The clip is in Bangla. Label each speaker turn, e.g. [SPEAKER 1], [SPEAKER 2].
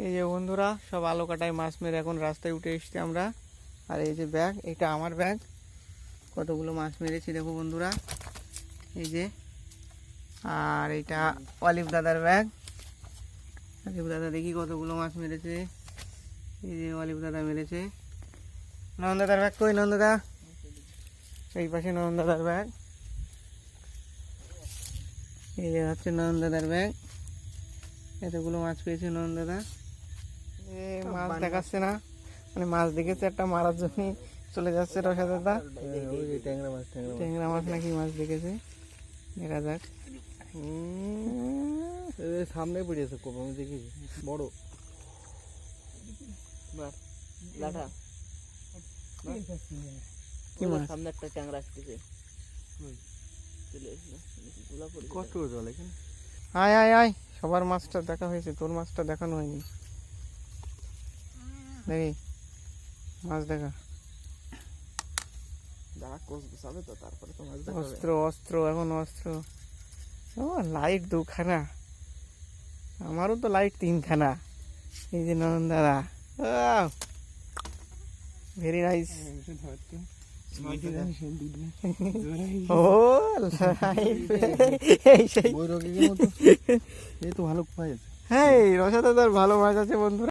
[SPEAKER 1] এই যে বন্ধুরা সব আলো কাটায় মাছ মেরে এখন রাস্তায় উঠে এসেছি আমরা। আর এই যে ব্যাগ, এটা আমার ব্যাগ, কতগুলো মাছ মেরেছি দেখো বন্ধুরা, এই যে। আর এটা অলিভ দাদার ব্যাগ, অলিভ দাদা দেখি কতগুলো মাছ মেরেছে। এই যে অলিভ দাদা মেরেছে। নয়ন দাদার ব্যাগ কই? নয়ন দাদা এই পাশে নয়ন দাদার ব্যাগ। এই যে হচ্ছে নয়ন দাদার ব্যাগ, এতগুলো মাছ পেয়েছে নয়ন দাদা। মাছ দেখাচ্ছে না, মানে মাছ দেখেছে একটা মারার জন্য চলে যাচ্ছে রসা দাদা। ট্যাংরা মাছ নাকি মাছ দেখেছে, দেখা যাক।
[SPEAKER 2] সামনে পড়েছে কোপ, আমি দেখেছি বড়
[SPEAKER 1] কি মাছ?
[SPEAKER 2] সামনে একটা ট্যাংরা আসতেছে, কষ্ট করে জল এখানে।
[SPEAKER 1] আয় আয় আয়, সবার মাছটা দেখা হয়েছে, তোর মাছটা দেখানো হয়নি। দেখি মাছ দেখা।
[SPEAKER 2] যারা কোচ গুছাবে তো তারপরে তো মাছ
[SPEAKER 1] অস্ত্র অস্ত্র এখন অস্ত্র। ও লাইট দুখানা, আমারও তো লাইট তিনখানা। এই যে নয়ন দাদা, ভেরি নাইস। ও লাইট, এই সেই,
[SPEAKER 2] এই তো ভালো পাইছে।
[SPEAKER 1] হ্যাঁ রসা দাদার ভালো মাছ আছে বন্ধুরা।